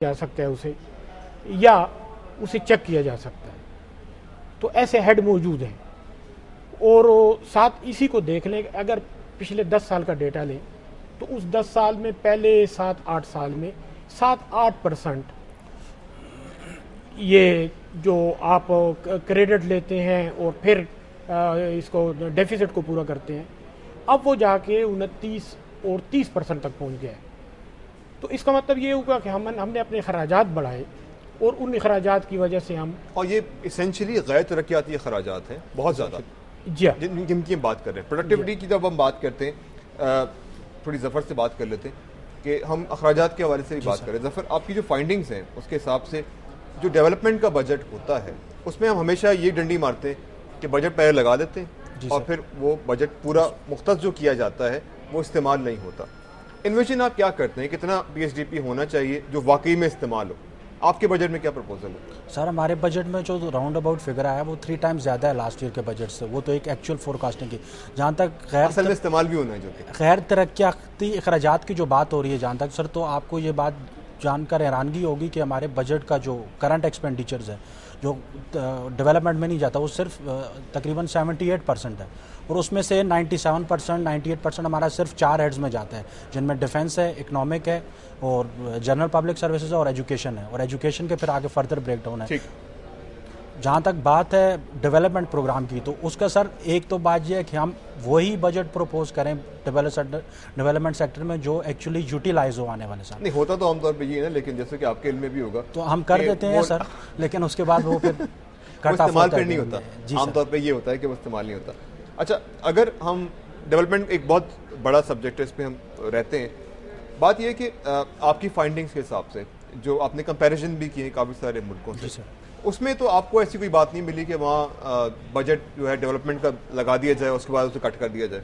जा सकता है उसे, या उसे चेक किया जा सकता है। तो ऐसे हेड मौजूद हैं। और साथ इसी को देख लें, अगर पिछले 10 साल का डेटा लें तो उस 10 साल में पहले 7-8 साल में 7-8% ये जो आप क्रेडिट लेते हैं और फिर इसको डेफिसिट को पूरा करते हैं, अब वो जाके 29 और 30% तक पहुंच गया है। तो इसका मतलब ये होगा कि हमने अपने खराजात बढ़ाए और उन खराजात की वजह से हम, और ये इसेंशियली गैर तरक्याती खराजात हैं बहुत ज़्यादा, जी जिनकी हम बात कर रहे हैं। प्रोडक्टिविटी की जब हम बात करते हैं, थोड़ी ज़फ़र से बात कर लेते हैं कि हम अखराजात के हवाले से भी बात करें। ज़फ़र, आपकी जो फाइंडिंग्स हैं उसके हिसाब से जो डेवलपमेंट का बजट होता है उसमें हम हमेशा ये डंडी मारते हैं कि बजट पहले लगा देते हैं और फिर वो बजट पूरा मुख्तस जो किया जाता है वो इस्तेमाल नहीं होता। इन्वेशन आप क्या करते हैं, कितना पीएसडीपी होना चाहिए जो वाकई में इस्तेमाल हो? आपके बजट में क्या प्रपोजल है? सर, हमारे बजट में जो राउंड अबाउट फिगर आया वो 3 टाइम्स ज़्यादा है लास्ट ईयर के बजट से। वो तो एक एक्चुअल फोरकास्टिंग की, जहाँ तक असल में इस्तेमाल भी होना है जो कि गैर तरक्याती अखराजात की जो बात हो रही है, जहाँ तक सर, तो आपको ये बात जानकर हैरानगी होगी कि हमारे बजट का जो करंट एक्सपेंडिचर्स है जो डेवलपमेंट में नहीं जाता वो सिर्फ तकरीबन 78% है। और उसमें से 97%, 98% हमारा सिर्फ 4 हेड्स में जाता है, जिनमें डिफेंस है, इकोनॉमिक है और जनरल पब्लिक सर्विसेज है और एजुकेशन है। और एजुकेशन के फिर आगे फर्दर ब्रेक डाउन है। जहाँ तक बात है डेवलपमेंट प्रोग्राम की, तो उसका सर एक तो बात यह है कि हम वही बजट प्रपोज करें डेवलपमेंट सेक्टर में जो एक्चुअली यूटिलाइज हो आने वाले साल। नहीं होता तो आमतौर पे ये है ना, लेकिन जैसे कि आपके इल्म में भी होगा तो हम कर देते हैं सर, लेकिन उसके बाद वो फिर इस्तेमाल फिर नहीं होता। आमतौर पे ये होता है कि वो इस्तेमाल नहीं होता। अच्छा, अगर हम डेवलपमेंट एक बहुत बड़ा सब्जेक्ट है, इस पर हम रहते हैं, बात यह है कि आपकी फाइंडिंग्स के हिसाब से जो आपने कंपैरिजन भी किए काफ़ी सारे मुल्कों से, उसमें तो आपको ऐसी कोई बात नहीं मिली कि वहाँ बजट जो है डेवलपमेंट का लगा दिया जाए उसके बाद उसे कट कर दिया जाए?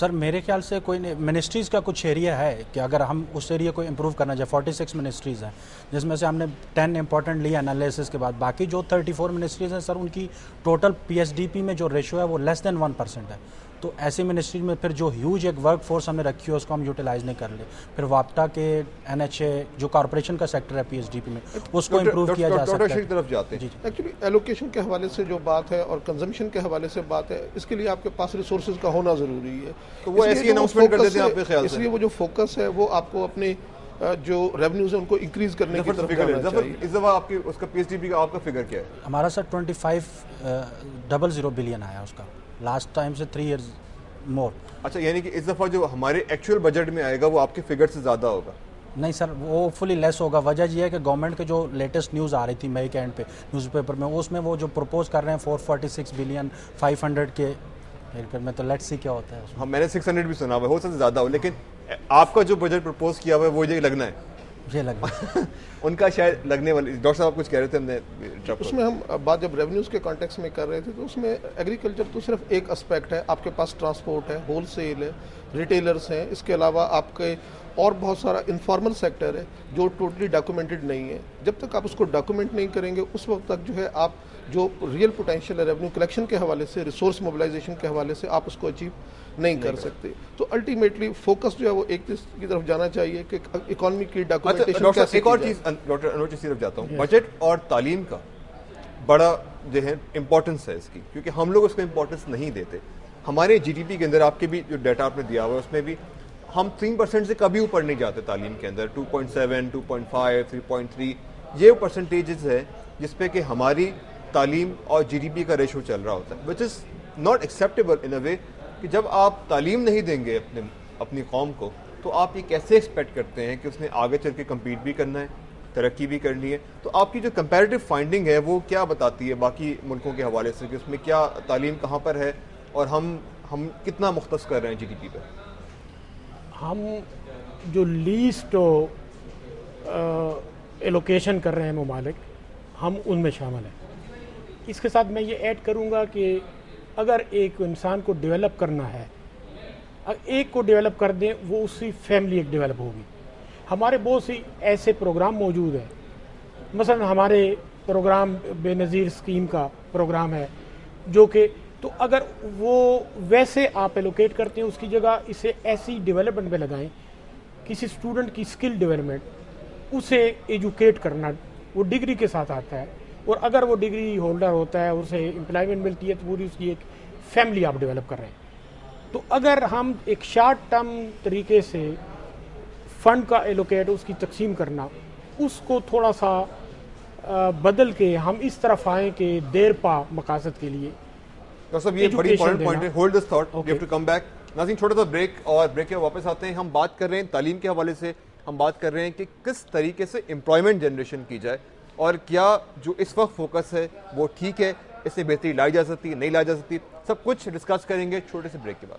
सर, मेरे ख्याल से कोई नहीं। मिनिस्ट्रीज़ का कुछ एरिया है कि अगर हम उस एरिया को इम्प्रूव करना चाहे, 46 मिनिस्ट्रीज़ हैं जिसमें से हमने 10 इंपॉर्टेंट लिया एनालिसिस के बाद। बाकी जो 34 मिनिस्ट्रीज़ हैं सर, उनकी टोटल पीएसडीपी में जो रेशियो है वो लेस देन 1% है। तो ऐसी मिनिस्ट्री में फिर जो ह्यूज एक वर्क फोर्स हमने रखी है उसको हम यूटिलाइज नहीं कर ले। फिर वाप्टा के एनएचए जो कॉर्पोरेशन का सेक्टर है पीएसडीपी में, उसको इम्प्रूव किया जा सकता है। तरफ जाते हैं एक्चुअली एलोकेशन के हवाले से जो बात है और कंजम्पशन के हवाले से बात है, इसके लिए आपके पास रिसोर्सेज का होना ज़रूरी है। तो वो ऐसी अनाउंसमेंट कर देते हैं आपके ख्याल से? इसलिए वो जो फोकस है वो आपको अपने जो रेवेन्यूज है उनको इंक्रीज करने की तरफ जाना चाहिए। इस दफा आपकी उसका पीएसडीपी का आपका फिगर क्या है? हमारा सर 2500 बिलियन आया उसका, लास्ट टाइम से 3 ईयर्स मोर। अच्छा, यानी कि इस दफ़ा जो हमारे एक्चुअल बजट में आएगा वो आपके फिगर से ज़्यादा होगा? नहीं सर, वो फुली लेस होगा। वजह यह है कि गवर्नमेंट के जो लेटेस्ट न्यूज़ आ रही थी मई के एंड पे न्यूज़पेपर में, उसमें वो जो प्रपोज कर रहे हैं 446 बिलियन 500 के फिर में, तो लेट्स सी क्या होता है उसमें। हाँ, मैंने 600 भी सुना हुआ है, हो सकता है ज़्यादा हो, लेकिन आपका जो बजट प्रपोज किया हुआ है वो ये लगना है, ये लगना उनका शायद लगने वाली। डॉक्टर साहब आप कुछ कह रहे थे, हमने उसमें हम बात जब रेवेन्यूज के कॉन्टेक्स्ट में कर रहे थे तो उसमें एग्रीकल्चर तो सिर्फ एक एस्पेक्ट है। आपके पास ट्रांसपोर्ट है, होलसेल है, रिटेलर्स हैं, इसके अलावा आपके और बहुत सारा इनफॉर्मल सेक्टर है जो टोटली डॉक्यूमेंटेड नहीं है। जब तक आप उसको डॉक्यूमेंट नहीं करेंगे उस वक्त तक जो है आप जो रियल पोटेंशियल है रेवेन्यू कलेक्शन के हवाले से, रिसोर्स मोबिलाइजेशन के हवाले से, आप उसको अचीव नहीं कर सकते। तो अल्टीमेटली फोकस जो है वो एक की तरफ जाना चाहिए कि इकोनॉमी की डॉक्यूमेंटेशन। डॉक्टर एक और चीज़, डॉक्टर अनुज की तरफ जाता हूँ, बजट और तालीम का बड़ा जो है इम्पोर्टेंस है इसकी, क्योंकि हम लोग उसको इम्पोर्टेंस नहीं देते। हमारे जीडीपी के अंदर आपके भी जो डाटा आपने दिया हुआ है उसमें भी हम 3% से कभी ऊपर नहीं जाते तालीम के अंदर। 2.7, 2.5, 3.3 ये परसेंटेजेस है जिसपे कि हमारी तालीम और जीडीपी का रेशो चल रहा होता है, which is not acceptable in a way कि जब आप तालीम नहीं देंगे अपनी कौम को तो आप ये कैसे एक्सपेक्ट करते हैं कि उसने आगे चल के कम्पीट भी करना है, तरक्की भी करनी है। तो आपकी जो कंपैरेटिव फाइंडिंग है वो क्या बताती है बाकी मुल्कों के हवाले से कि उसमें क्या तालीम कहाँ पर है और हम कितना मुख्तस कर रहे हैं जीडीपी पर? हम जो लीस्ट एलोकेशन कर रहे हैं ममालिक, हम उनमें शामिल हैं। इसके साथ मैं ये ऐड करूँगा कि अगर एक इंसान को डेवलप करना है, एक को डेवलप कर दें वो उसकी फैमिली एक डेवलप होगी। हमारे बहुत सी ऐसे प्रोग्राम मौजूद हैं, मसलन हमारे प्रोग्राम बेनज़ीर स्कीम का प्रोग्राम है जो कि, तो अगर वो वैसे आप एलोकेट करते हैं उसकी जगह इसे ऐसी डेवलपमेंट पे लगाएं, किसी स्टूडेंट की स्किल डेवलपमेंट उसे एजुकेट करना, वो डिग्री के साथ आता है, और अगर वो डिग्री होल्डर होता है, उसे एम्प्लॉयमेंट मिलती है, तो पूरी उसकी एक फैमिली आप डेवलप कर रहे हैं। तो अगर हम एक शॉर्ट टर्म तरीके से फंड का एलोकेट, उसकी तकसीम करना, उसको थोड़ा सा बदल के हम इस तरफ आए कि देर पा मकासद के लिए। डॉक्टर साहब, ये बड़ी इंपॉर्टेंट पॉइंट है, hold this thought, we have to come back. नाज़रीन, छोटा सा ब्रेक, और ब्रेक के वापस आते हैं। हम बात कर रहे हैं तालीम के हवाले से, हम बात कर रहे हैं कि किस तरीके से एम्प्लॉयमेंट जनरेशन की जाए, और क्या जो इस वक्त फोकस है वो ठीक है, इससे बेहतरी लाई जा सकती है, नहीं लाई जा सकती, सब कुछ डिस्कस करेंगे छोटे से ब्रेक के बाद।